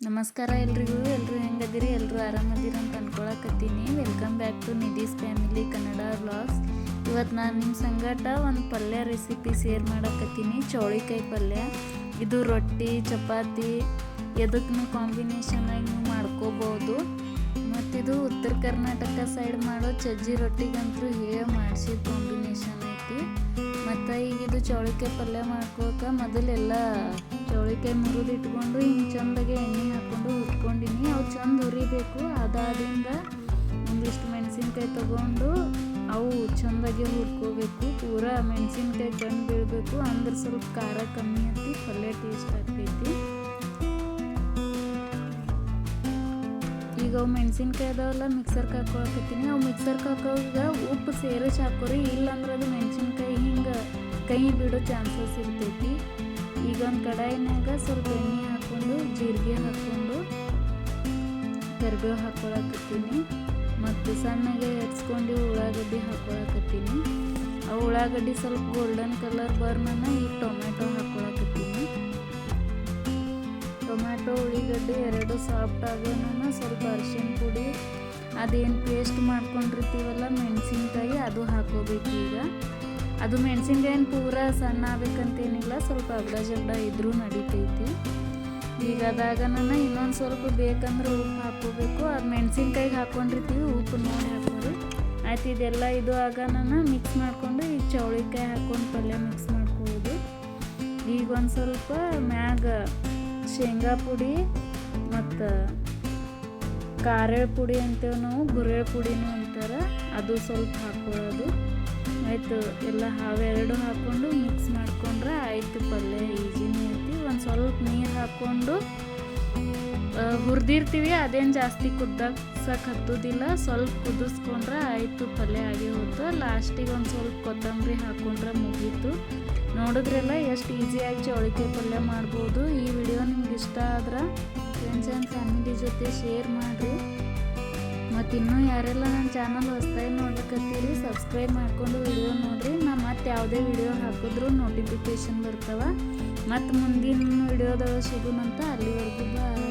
ನಮಸ್ಕಾರ ಎಲ್ರಿಗೂ ಹೆಂಗದಿರಿ ಎಲ್ಲರೂ ಆರಾಮದಿರಿ ಅಂತ ಅನ್ಕೊಳಕತ್ತೀನಿ. Welcome back to Nidhi's family Kannada vlogs. ಇವತ್ತು ನಾನು ನಿಮ್ಮ ಸಂಗಟ ಒಂದು ಪಲ್ಯ ರೆಸಿಪಿ ಶೇರ್ ಮಾಡಕತ್ತೀನಿ. ಚೌಳಿಕಾಯಿ ಪಲ್ಯ. ಇದು ರೊಟ್ಟಿ ಚಪಾತಿ ಎದಕ್ಕೂ ಕಾಂಬಿನೇಷನ್ ಆಗಿ ನೀವು ಮಾಡ್ಕೋಬೋದು. ಮತ್ತಿದು ಉತ್ತರ ಕರ್ನಾಟಕ ಸೈಡ್ ಮಾಡೋ ಸಜ್ಜಿ ರೊಟ್ಟಿಗಂತೂ ಮಾಡಿಸಿದ ಕಾಂಬಿನೇಷನ್ ಐತಿ. ಮತ್ತು ಈಗ ಇದು ಚೌಳಿಕಾಯಿ ಪಲ್ಯ ಮಾಡ್ಕೋಕೆ ಮೊದಲೆಲ್ಲ ಚೌಳಿಕಾಯಿ ಮುರಿದು ಇಟ್ಕೊಂಡು ಹಿಂಗೆ ಚಂದಾಗೆ ಎಣ್ಣೆ ಹಾಕ್ಕೊಂಡು ಹುರ್ಕೊಂಡಿನಿ. ಅವು ಚಂದ ಹುರಿಬೇಕು. ಅದಾದಿಂದ ಒಂದಿಷ್ಟು ಮೆಣಸಿನ್ಕಾಯಿ ತೊಗೊಂಡು ಅವು ಚಂದಾಗೆ ಹುರ್ಕೋಬೇಕು. ಪೂರಾ ಮೆಣಸಿನ್ಕಾಯಿ ಕಣ್ಣು ಬೀಳಬೇಕು. ಅಂದ್ರೆ ಸ್ವಲ್ಪ ಖಾರ ಕಮ್ಮಿ ಹತ್ತಿ ಪಲ್ಯ ಟೇಸ್ಟ್ ಆಗ್ತೈತಿ. ಈಗ ಅವು ಮೆಣಸಿನ್ಕಾಯಿ ಅದಾವಲ್ಲ ಮಿಕ್ಸರ್ಗೆ ಹಾಕೊಳಕತ್ತೀನಿ. ಅವು ಮಿಕ್ಸರ್ಗೆ ಹಾಕೋವಾಗ ಉಪ್ಪು ಸೇರಿಸಿ ಹಾಕೋರಿ, ಇಲ್ಲಾಂದ್ರೆ ಅದು ಮೆಣಸಿನ್ಕಾಯಿ ಹಿಂಗೆ ಕೈ ಬಿಡೋ ಚಾನ್ಸಸ್ ಇರ್ತೈತಿ. ಈಗ ಒಂದು ಕಡಾಯಿನಾಗ ಸ್ವಲ್ಪ ಎಣ್ಣೆ ಹಾಕ್ಕೊಂಡು ಜೀರಿಗೆ ಹಾಕ್ಕೊಂಡು ಕರಿಬೇವು ಹಾಕ್ಕೊಳಕತ್ತೀನಿ. ಮತ್ತು ಸಣ್ಣಗೆ ಹೆಚ್ಕೊಂಡು ಉಳ್ಳಾಗಡ್ಡಿ ಹಾಕ್ಕೊಳಕತ್ತೀನಿ. ಆ ಉಳ್ಳಾಗಡ್ಡಿ ಸ್ವಲ್ಪ ಗೋಲ್ಡನ್ ಕಲರ್ ಬರ್ನನ ಈಗ ಟೊಮೆಟೊ ಹಾಕ್ಕೊಳಕತ್ತೀನಿ. ಟೊಮ್ಯಾಟೊ ಉಳ್ಳಿಗಡ್ಡೆ ಎರಡು ಸಾಫ್ಟ್ ಆಗೋಣ ಸ್ವಲ್ಪ ಅರಿಶಿನ ಪುಡಿ ಅದೇನು ಪೇಸ್ಟ್ ಮಾಡ್ಕೊಂಡಿರ್ತೀವಲ್ಲ ಮೆಣಸಿನ್ಕಾಯಿ ಅದು ಹಾಕೋಬೇಕು. ಈಗ ಅದು ಮೆಣಸಿನ್ಕಾಯಿನ ಪೂರ ಸಣ್ಣ ಆಗ್ಬೇಕಂತೇನಿಲ್ಲ, ಸ್ವಲ್ಪ ಅಗ್ಡ ಜಗ್ಡ ಇದ್ರೂ ನಡಿತೈತಿ. ಈಗ ಅದಾಗ ನಾನು ಇನ್ನೊಂದು ಸ್ವಲ್ಪ ಬೇಕಂದ್ರೆ ಉಪ್ಪು ಹಾಕೋಬೇಕು. ಅದು ಮೆಣಸಿನ್ಕಾಯಿಗೆ ಹಾಕ್ಕೊಂಡಿರ್ತೀವಿ, ಉಪ್ಪು ನೋಡಿ ಹಾಕೋರಿ. ಆಯ್ತು, ಇದೆಲ್ಲ ಇದು ಆಗ ನಾನು ಮಿಕ್ಸ್ ಮಾಡಿಕೊಂಡು ಈಗ ಚೌಳಿಕಾಯಿ ಹಾಕ್ಕೊಂಡು ಪಲ್ಯ ಮಿಕ್ಸ್ ಮಾಡ್ಕೊಳ್ಳೋದು. ಈಗ ಒಂದು ಸ್ವಲ್ಪ ಮ್ಯಾಗ ಶೇಂಗಾ ಪುಡಿ ಮತ್ತು ಖಾರ ಪುಡಿ ಅಂತೇವೆ ನಾವು, ಗುರೆಳ್ ಪುಡಿನೂ ಅಂತಾರೆ, ಅದು ಸ್ವಲ್ಪ ಹಾಕ್ಕೊಳ್ಳೋದು. ಆಯಿತು, ಎಲ್ಲ ಅವೆರಡು ಹಾಕ್ಕೊಂಡು ಮಿಕ್ಸ್ ಮಾಡ್ಕೊಂಡ್ರೆ ಆಯಿತು. ಪಲ್ಯ ಈಜಿನೇ ಐತಿ. ಒಂದು ಸ್ವಲ್ಪ ನೀರು ಹಾಕ್ಕೊಂಡು ಹುರಿದಿರ್ತೀವಿ, ಅದೇನು ಜಾಸ್ತಿ ಕುದ್ದಕ್ಕೆ ಹತ್ತೋದಿಲ್ಲ. ಸ್ವಲ್ಪ ಕುದಿಸ್ಕೊಂಡ್ರೆ ಆಯಿತು, ಪಲ್ಯ ಆಗೇ ಹೋಯ್ತು. ಲಾಸ್ಟಿಗೆ ಒಂದು ಸ್ವಲ್ಪ ಕೊತ್ತಂಬರಿ ಹಾಕ್ಕೊಂಡ್ರೆ ಮುಗೀತು. ನೋಡಿದ್ರೆಲ್ಲ ಎಷ್ಟು ಈಸಿಯಾಗಿ ಚೌಳಿಕಾಯಿ ಪಲ್ಯ ಮಾಡ್ಬೋದು. ಈ ವಿಡಿಯೋ ನಿಮ್ಗೆ ಇಷ್ಟ ಆದ್ರೆ ಫ್ರೆಂಡ್ಸ್ ಆ್ಯಂಡ್ ಫ್ಯಾಮಿಲಿ ಜೊತೆ ಶೇರ್ ಮಾಡಿರಿ. ಮತ್ತು ಇನ್ನೂ ಯಾರೆಲ್ಲ ನನ್ನ ಚಾನಲ್ ಹೊಸದಾಗಿ ನೋಡ್ಲಿಕ್ಕತ್ತೀರಿ ಸಬ್ಸ್ಕ್ರೈಬ್ ಮಾಡಿಕೊಂಡು ವಿಡಿಯೋ ನೋಡಿರಿ. ನಾ ಮತ್ತೆ ಯಾವುದೇ ವಿಡಿಯೋ ಹಾಕಿದ್ರೂ ನೋಟಿಫಿಕೇಷನ್ ಬರ್ತವೆ. ಮತ್ತು ಮುಂದಿನ ವಿಡಿಯೋದಾಗ ಸಿಗೋಣಂತ. ಅಲ್ಲಿವರೆಗೂ ಬಾಯ್.